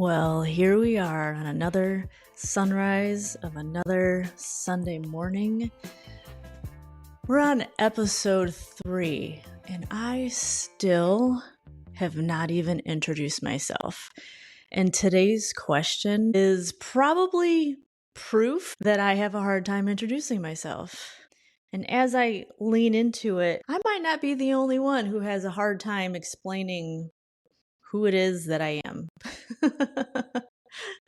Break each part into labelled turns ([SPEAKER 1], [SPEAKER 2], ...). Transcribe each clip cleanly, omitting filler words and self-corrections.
[SPEAKER 1] Well, here we are on another sunrise of another Sunday morning. We're on episode 3, and I still have not even introduced myself. And today's question is probably proof that I have a hard time introducing myself. And as I lean into it, I might not be the only one who has a hard time explaining who it is that I am.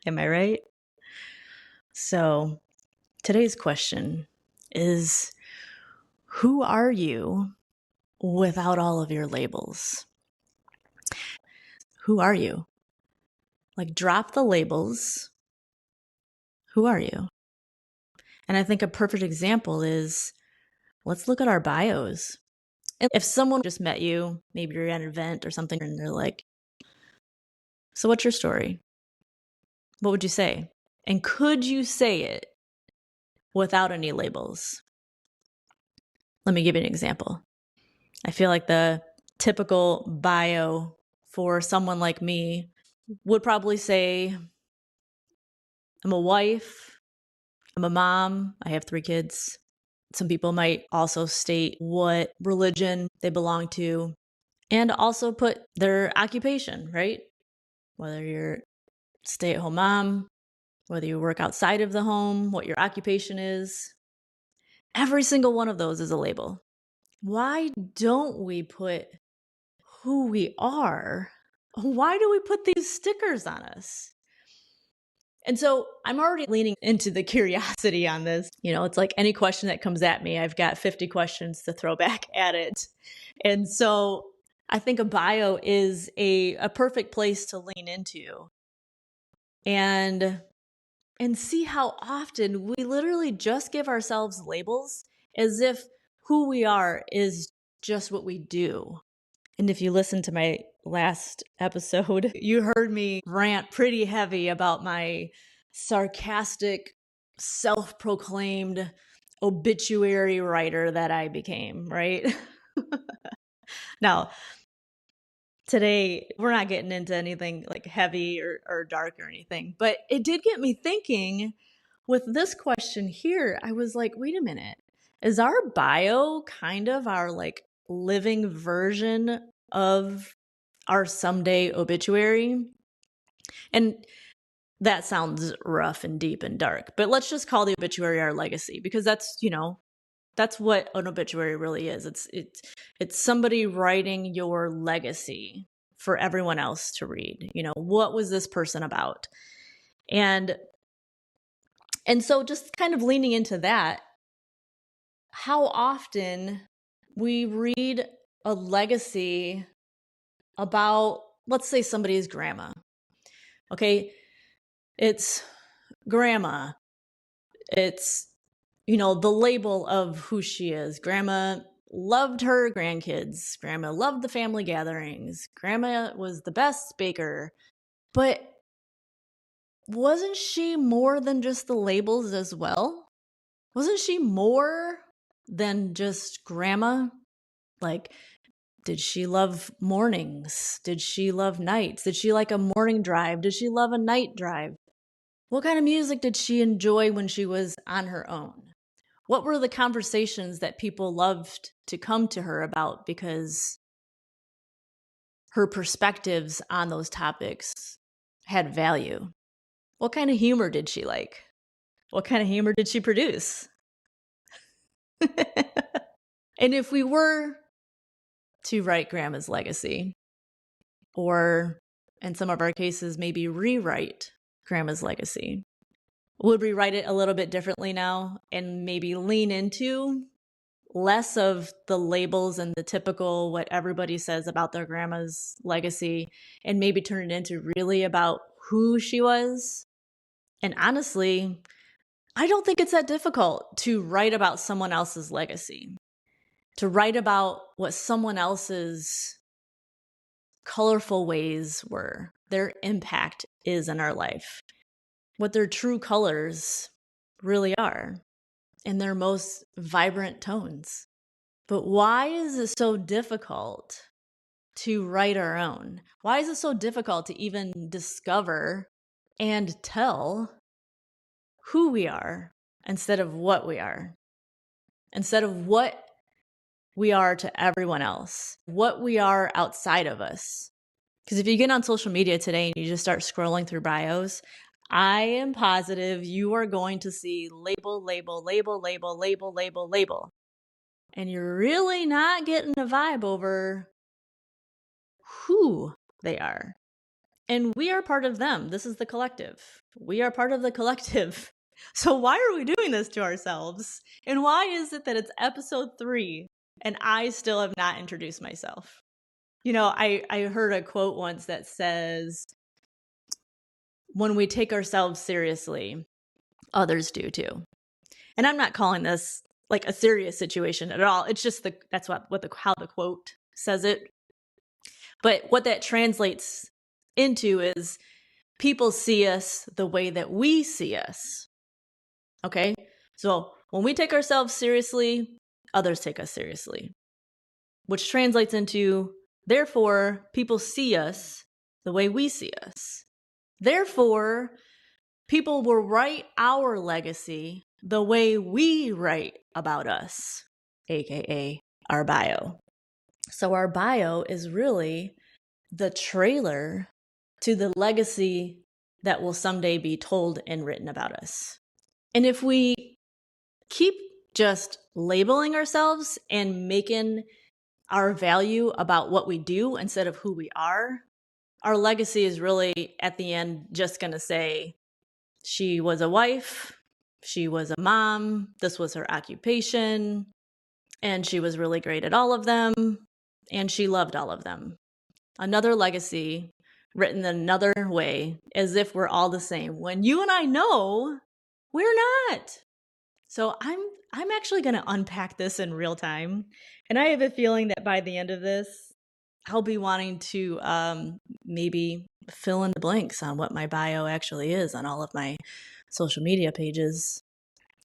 [SPEAKER 1] Am I right? So today's question is, who are you without all of your labels? Who are you? Like, drop the labels. Who are you? And I think a perfect example is, let's look at our bios. If someone just met you, maybe you're at an event or something, and they're like, so what's your story? What would you say? And could you say it without any labels? Let me give you an example. I feel like the typical bio for someone like me would probably say, I'm a wife, I'm a mom, I have 3 kids. Some people might also state what religion they belong to and also put their occupation, right? Whether you're stay-at-home mom, whether you work outside of the home, what your occupation is. Every single one of those is a label. Why don't we put who we are? Why do we put these stickers on us? And so I'm already leaning into the curiosity on this. It's like any question that comes at me, I've got 50 questions to throw back at it. And so I think a bio is a perfect place to lean into and see how often we literally just give ourselves labels as if who we are is just what we do. And if you listened to my last episode, you heard me rant pretty heavy about my sarcastic, self-proclaimed obituary writer that I became, right? Now, today, we're not getting into anything like heavy or dark or anything, but it did get me thinking with this question here. I was like, wait a minute, is our bio kind of our like living version of our someday obituary? And that sounds rough and deep and dark, but let's just call the obituary our legacy, because that's what an obituary really is. It's somebody writing your legacy for everyone else to read. What was this person about? And so just kind of leaning into that, how often we read a legacy about, let's say, somebody's grandma. Okay, it's grandma. It's, the label of who she is. Grandma loved her grandkids. Grandma loved the family gatherings. Grandma was the best baker. But wasn't she more than just the labels as well? Wasn't she more than just grandma? Like, did she love mornings? Did she love nights? Did she like a morning drive? Did she love a night drive? What kind of music did she enjoy when she was on her own? What were the conversations that people loved to come to her about because her perspectives on those topics had value? What kind of humor did she like? What kind of humor did she produce? And if we were to write grandma's legacy, or in some of our cases, maybe rewrite grandma's legacy, would we write it a little bit differently now and maybe lean into less of the labels and the typical what everybody says about their grandma's legacy, and maybe turn it into really about who she was? And honestly, I don't think it's that difficult to write about someone else's legacy, to write about what someone else's colorful ways were, their impact is in our life, what their true colors really are, in their most vibrant tones. But why is it so difficult to write our own? Why is it so difficult to even discover and tell who we are instead of what we are? Instead of what we are to everyone else, what we are outside of us. Because if you get on social media today and you just start scrolling through bios, I am positive you are going to see label, label, label, label, label, label, label. And you're really not getting a vibe over who they are. And we are part of them. This is the collective. We are part of the collective. So why are we doing this to ourselves? And why is it that it's episode 3 and I still have not introduced myself? You know, I heard a quote once that says, when we take ourselves seriously, others do too. And I'm not calling this like a serious situation at all. It's just that's how the quote says it. But what that translates into is people see us the way that we see us. Okay? So when we take ourselves seriously, others take us seriously, which translates into, therefore, people see us the way we see us. Therefore, people will write our legacy the way we write about us, aka our bio. So our bio is really the trailer to the legacy that will someday be told and written about us. And if we keep just labeling ourselves and making our value about what we do instead of who we are, our legacy is really at the end just going to say, she was a wife, she was a mom, this was her occupation, and she was really great at all of them, and she loved all of them. Another legacy written another way, as if we're all the same, when you and I know we're not. So I'm actually going to unpack this in real time, and I have a feeling that by the end of this, I'll be wanting to maybe fill in the blanks on what my bio actually is on all of my social media pages.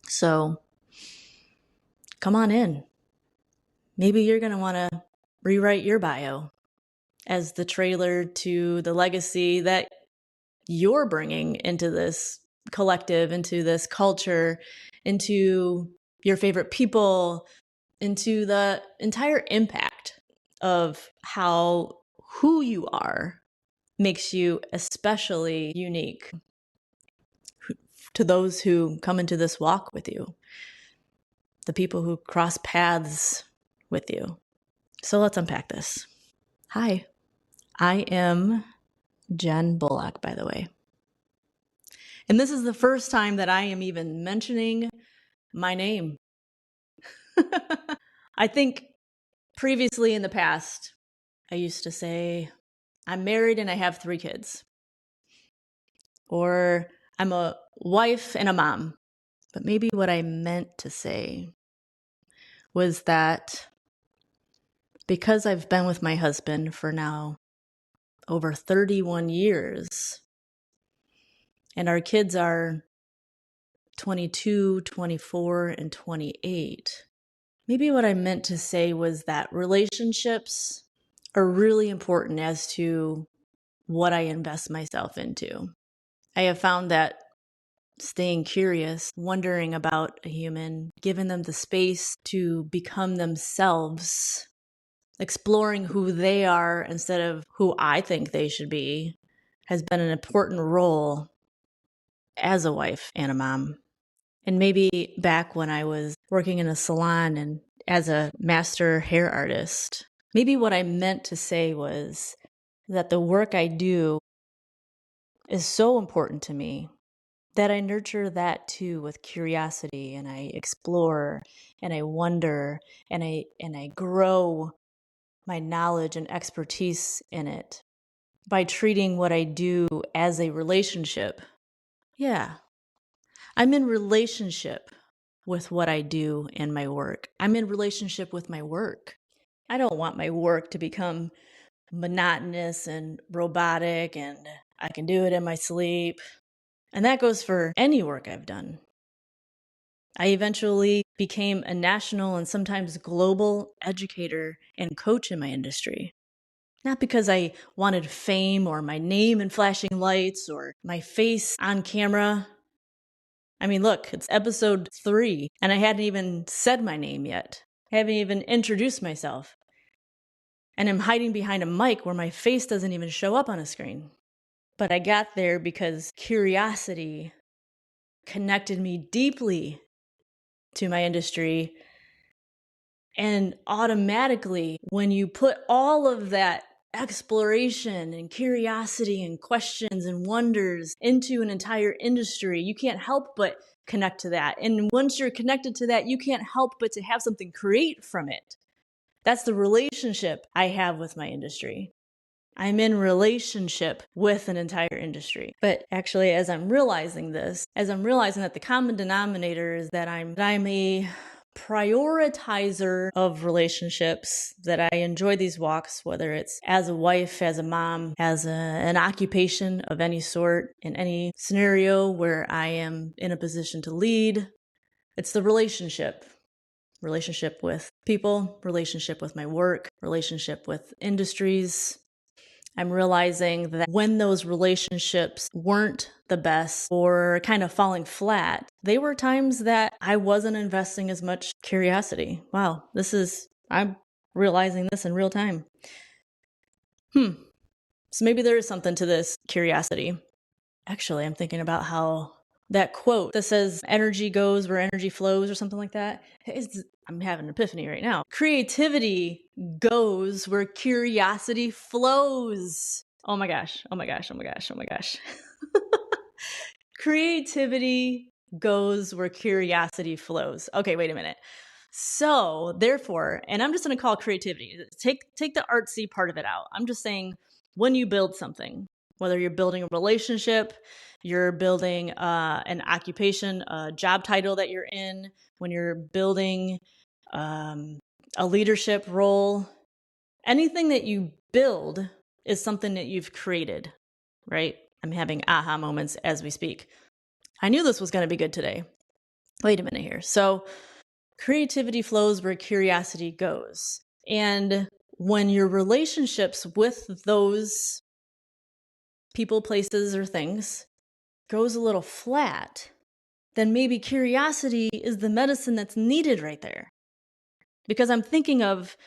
[SPEAKER 1] So come on in. Maybe you're going to want to rewrite your bio as the trailer to the legacy that you're bringing into this collective, into this culture, into your favorite people, into the entire impact of how who you are makes you especially unique to those who come into this walk with you, the people who cross paths with you. So let's unpack this. Hi, I am Jen Bullock, by the way. And this is the first time that I am even mentioning my name. I think previously in the past, I used to say, I'm married and I have 3 kids. Or I'm a wife and a mom. But maybe what I meant to say was that because I've been with my husband for now over 31 years, and our kids are 22, 24, and 28, maybe what I meant to say was that relationships are really important as to what I invest myself into. I have found that staying curious, wondering about a human, giving them the space to become themselves, exploring who they are instead of who I think they should be, has been an important role as a wife and a mom. And maybe back when I was working in a salon and as a master hair artist, maybe what I meant to say was that the work I do is so important to me that I nurture that too with curiosity, and I explore and I wonder and I grow my knowledge and expertise in it by treating what I do as a relationship. Yeah. I'm in relationship with what I do in my work. I'm in relationship with my work. I don't want my work to become monotonous and robotic and I can do it in my sleep. And that goes for any work I've done. I eventually became a national and sometimes global educator and coach in my industry. Not because I wanted fame or my name in flashing lights or my face on camera. I mean, look, it's episode 3, and I hadn't even said my name yet. I haven't even introduced myself. And I'm hiding behind a mic where my face doesn't even show up on a screen. But I got there because curiosity connected me deeply to my industry. And automatically, when you put all of that exploration and curiosity and questions and wonders into an entire industry, you can't help but connect to that. And once you're connected to that, you can't help but to have something create from it. That's the relationship I have with my industry. I'm in relationship with an entire industry. But actually, as I'm realizing this, as I'm realizing that the common denominator is that I'm a prioritizer of relationships, that I enjoy these walks, whether it's as a wife, as a mom, as an occupation of any sort, in any scenario where I am in a position to lead. It's the relationship with people, relationship with my work, relationship with industries. I'm realizing that when those relationships weren't the best or kind of falling flat, they were times that I wasn't investing as much curiosity. Wow, I'm realizing this in real time. So maybe there is something to this curiosity. Actually, I'm thinking about how that quote that says energy goes where energy flows or something like that. I'm having an epiphany right now. Creativity goes where curiosity flows. Oh my gosh. Oh my gosh. Oh my gosh. Oh my gosh. Creativity goes where curiosity flows. Okay, wait a minute. So, therefore, and I'm just going to call creativity. Take the artsy part of it out. I'm just saying when you build something, whether you're building a relationship, you're building an occupation, a job title that you're in, when you're building a leadership role, anything that you build is something that you've created, right? I'm having aha moments as we speak. I knew this was going to be good today. Wait a minute here. So, creativity flows where curiosity goes. And when your relationships with those people, places, or things goes a little flat, then maybe curiosity is the medicine that's needed right there. Because I'm thinking of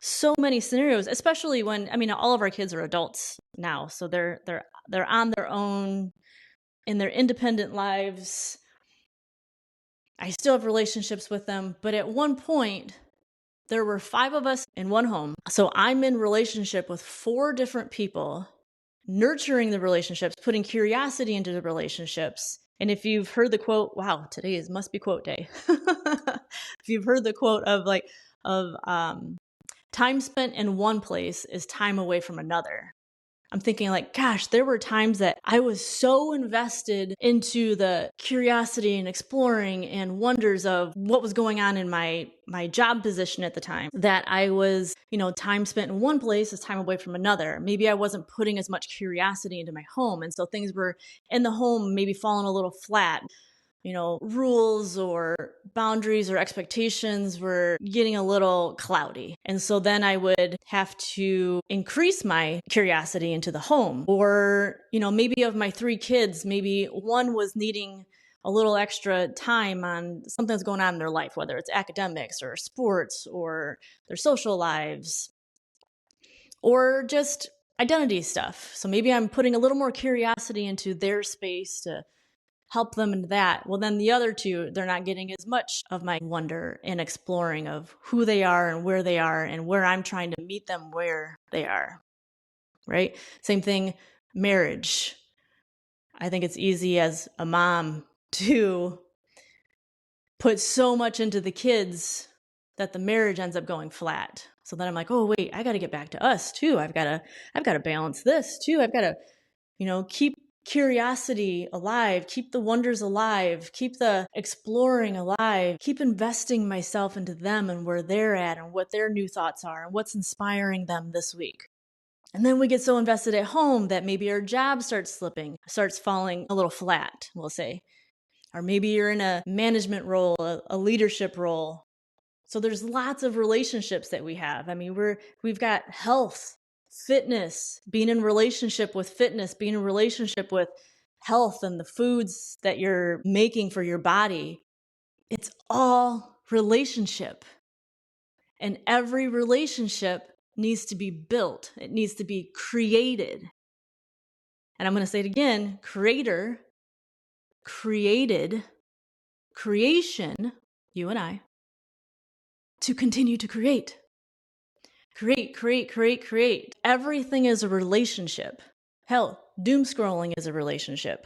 [SPEAKER 1] so many scenarios, especially when, I mean, all of our kids are adults now, so they're on their own in their independent lives. I still have relationships with them, but at one point there were 5 of us in one home. So I'm in relationship with 4 different people, nurturing the relationships, putting curiosity into the relationships. And if you've heard the quote, wow, today must be quote day. If you've heard the quote of time spent in one place is time away from another. I'm thinking like, gosh, there were times that I was so invested into the curiosity and exploring and wonders of what was going on in my job position at the time that I was, time spent in one place is time away from another. Maybe I wasn't putting as much curiosity into my home. And so things were in the home maybe falling a little flat. Rules or boundaries or expectations were getting a little cloudy. And so then I would have to increase my curiosity into the home. Or, maybe of my 3 kids, maybe one was needing a little extra time on something that's going on in their life, whether it's academics or sports or their social lives or just identity stuff. So maybe I'm putting a little more curiosity into their space to help them into that. Well, then the other 2, they're not getting as much of my wonder and exploring of who they are and where I'm trying to meet them where they are, right? Same thing, marriage. I think it's easy as a mom to put so much into the kids that the marriage ends up going flat. So then I'm like, oh, wait, I got to get back to us too. I've got to balance this too. I've got to, keep curiosity alive, keep the wonders alive, keep the exploring alive, keep investing myself into them and where they're at and what their new thoughts are and what's inspiring them this week. And then we get so invested at home that maybe our job starts falling a little flat, we'll say. Or maybe you're in a management role, a leadership role. So there's lots of relationships that we have. I mean, we've got health, fitness, being in relationship with fitness, being in relationship with health and the foods that you're making for your body. It's all relationship. And every relationship needs to be built. It needs to be created. And I'm going to say it again, creator, created, creation, you and I, to continue to create. Create, create, create, create. Everything is a relationship. Hell, doom scrolling is a relationship.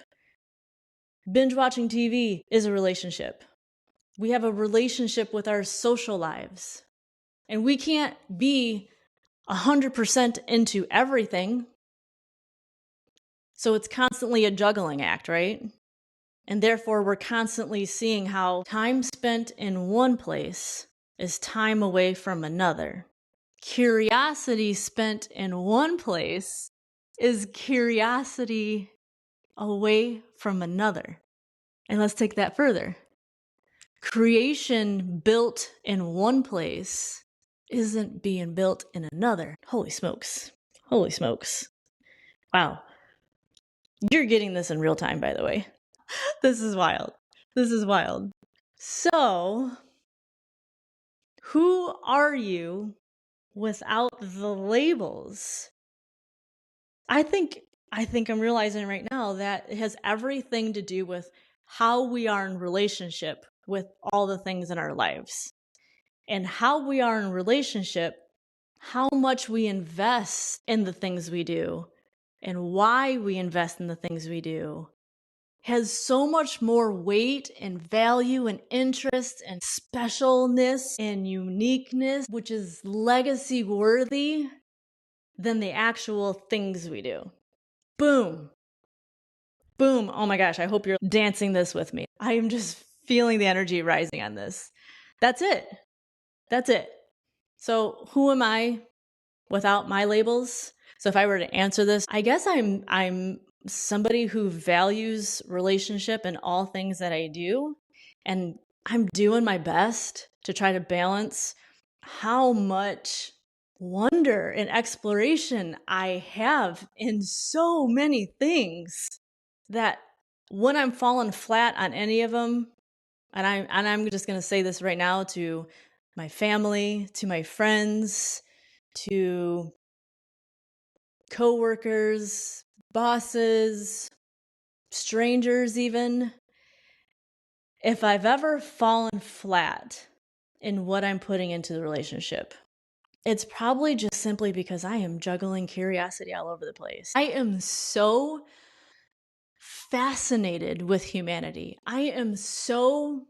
[SPEAKER 1] Binge watching TV is a relationship. We have a relationship with our social lives. And we can't be 100% into everything. So it's constantly a juggling act, right? And therefore, we're constantly seeing how time spent in one place is time away from another. Curiosity spent in one place is curiosity away from another. And let's take that further. Creation built in one place isn't being built in another. Holy smokes. Holy smokes. Wow. You're getting this in real time, by the way. This is wild. This is wild. So, who are you without the labels? I think I'm realizing right now that it has everything to do with how we are in relationship with all the things in our lives. And how we are in relationship, how much we invest in the things we do, and why we invest in the things we do, has so much more weight and value and interest and specialness and uniqueness, which is legacy worthy, than the actual things we do. Boom. Boom. Oh my gosh, I hope you're dancing this with me. I am just feeling the energy rising on this. That's it. That's it. So who am I without my labels? So if I were to answer this, I guess I'm somebody who values relationship in all things that I do. And I'm doing my best to try to balance how much wonder and exploration I have in so many things that when I'm falling flat on any of them, and I'm just going to say this right now to my family, to my friends, to coworkers, bosses, strangers even. If I've ever fallen flat in what I'm putting into the relationship, it's probably just simply because I am juggling curiosity all over the place. I am so fascinated with humanity. I am so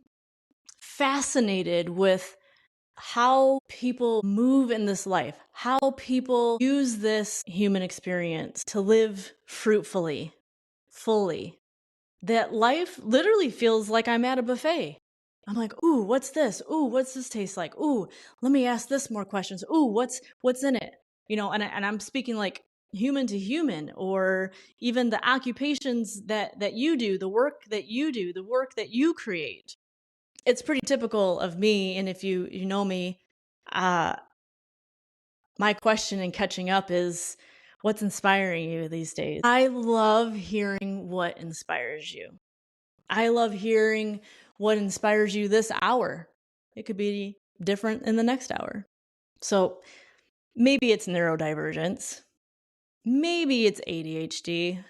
[SPEAKER 1] fascinated with how people move in this life, how people use this human experience to live fruitfully, fully, that life literally feels like I'm at a buffet. I'm like, ooh, what's this? Ooh, what's this taste like? Ooh, let me ask this more questions. Ooh, what's in it? You know, and I'm speaking like human to human, or even the occupations that you do, the work that you do, the work that you create. It's pretty typical of me, and if you know me, my question in catching up is, what's inspiring you these days? I love hearing what inspires you. I love hearing what inspires you this hour. It could be different in the next hour. So maybe it's neurodivergence. Maybe it's ADHD.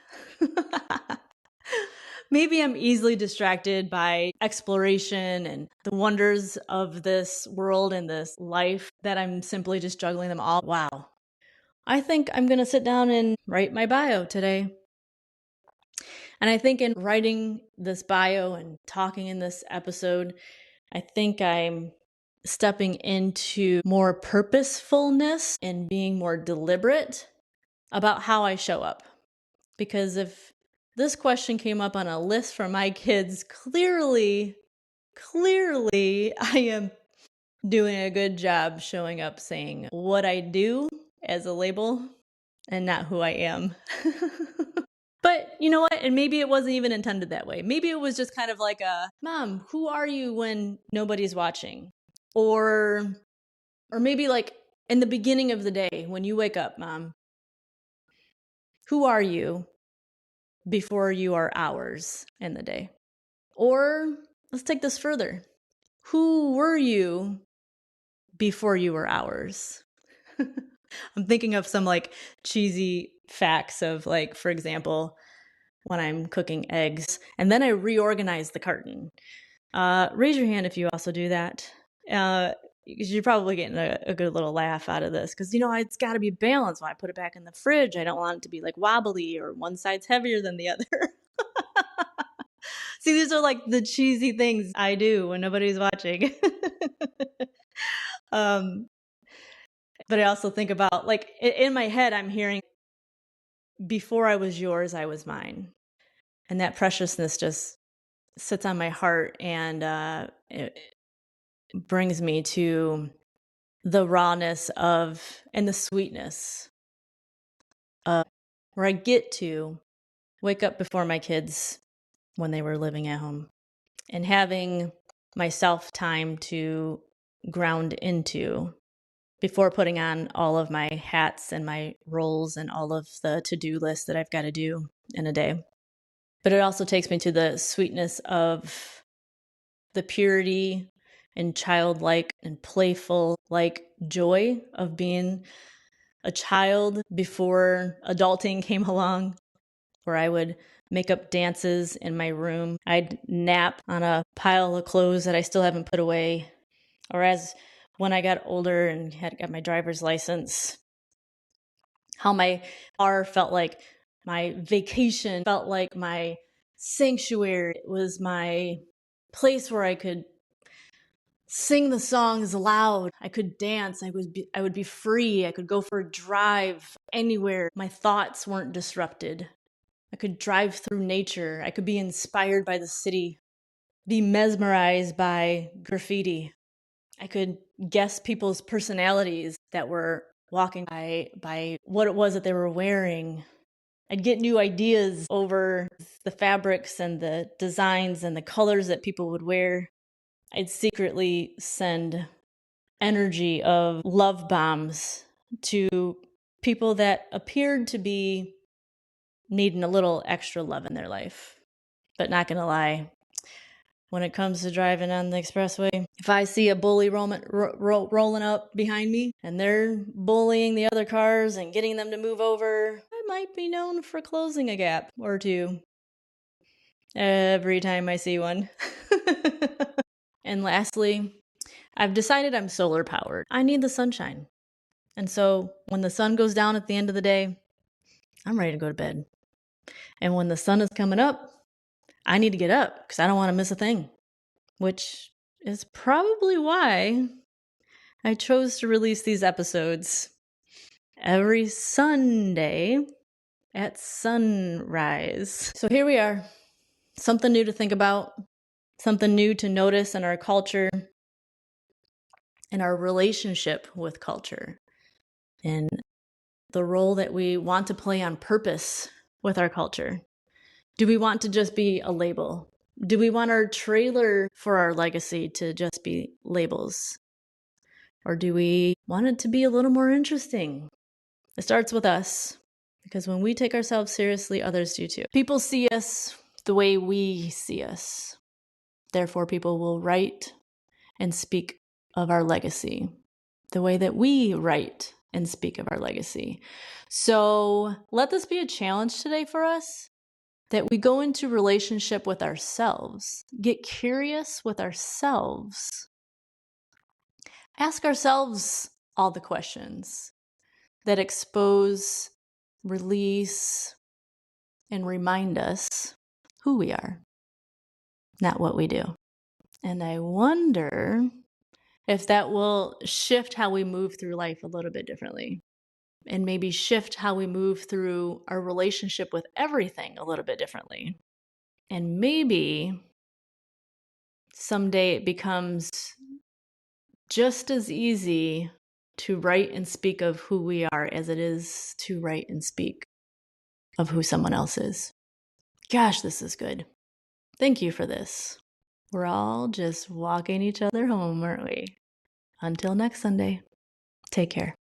[SPEAKER 1] Maybe I'm easily distracted by exploration and the wonders of this world and this life that I'm simply just juggling them all. Wow. I think I'm going to sit down and write my bio today. And I think in writing this bio and talking in this episode, I think I'm stepping into more purposefulness and being more deliberate about how I show up. Because if this question came up on a list for my kids, clearly, I am doing a good job showing up saying what I do as a label and not who I am. But you know what? And maybe it wasn't even intended that way. Maybe it was just kind of like a, Mom, who are you when nobody's watching? Or maybe like in the beginning of the day when you wake up, Mom, Who are you before you are hours in the day? Or let's take this further. Who were you before you were hours? I'm thinking of some like cheesy facts of like, for example, when I'm cooking eggs and then I reorganize the carton. Raise your hand if you also do that. Because you're probably getting a good little laugh out of this. Because, it's got to be balanced when I put it back in the fridge. I don't want it to be like wobbly or one side's heavier than the other. See, these are like the cheesy things I do when nobody's watching. But I also think about like in my head, I'm hearing, before I was yours, I was mine. And that preciousness just sits on my heart and it brings me to the rawness and the sweetness of where I get to wake up before my kids when they were living at home and having myself time to ground into before putting on all of my hats and my roles and all of the to-do lists that I've got to do in a day. But it also takes me to the sweetness of the purity and childlike and playful like joy of being a child before adulting came along, where I would make up dances in my room. I'd nap on a pile of clothes that I still haven't put away. Or as when I got older and got my driver's license, how my car felt like my vacation, felt like my sanctuary. It was my place where I could sing the songs loud. I could dance. I would be free. I could go for a drive anywhere. My thoughts weren't disrupted. I could drive through nature. I could be inspired by the city, be mesmerized by graffiti. I could guess people's personalities that were walking by what it was that they were wearing. I'd get new ideas over the fabrics and the designs and the colors that people would wear. I'd secretly send energy of love bombs to people that appeared to be needing a little extra love in their life. But not gonna lie, when it comes to driving on the expressway, if I see a bully rolling up behind me and they're bullying the other cars and getting them to move over, I might be known for closing a gap or two every time I see one. And lastly, I've decided I'm solar powered. I need the sunshine. And so when the sun goes down at the end of the day, I'm ready to go to bed. And when the sun is coming up, I need to get up because I don't want to miss a thing, which is probably why I chose to release these episodes every Sunday at sunrise. So here we are. Something new to think about, something new to notice in our culture, in our relationship with culture, and the role that we want to play on purpose with our culture. Do we want to just be a label? Do we want our trailer for our legacy to just be labels? Or do we want it to be a little more interesting? It starts with us, because when we take ourselves seriously, others do too. People see us the way we see us. Therefore, people will write and speak of our legacy the way that we write and speak of our legacy. So let this be a challenge today for us, that we go into relationship with ourselves, get curious with ourselves, ask ourselves all the questions that expose, release, and remind us who we are, not what we do. And I wonder if that will shift how we move through life a little bit differently, and maybe shift how we move through our relationship with everything a little bit differently. And maybe someday it becomes just as easy to write and speak of who we are as it is to write and speak of who someone else is. Gosh, this is good. Thank you for this. We're all just walking each other home, aren't we? Until next Sunday, take care.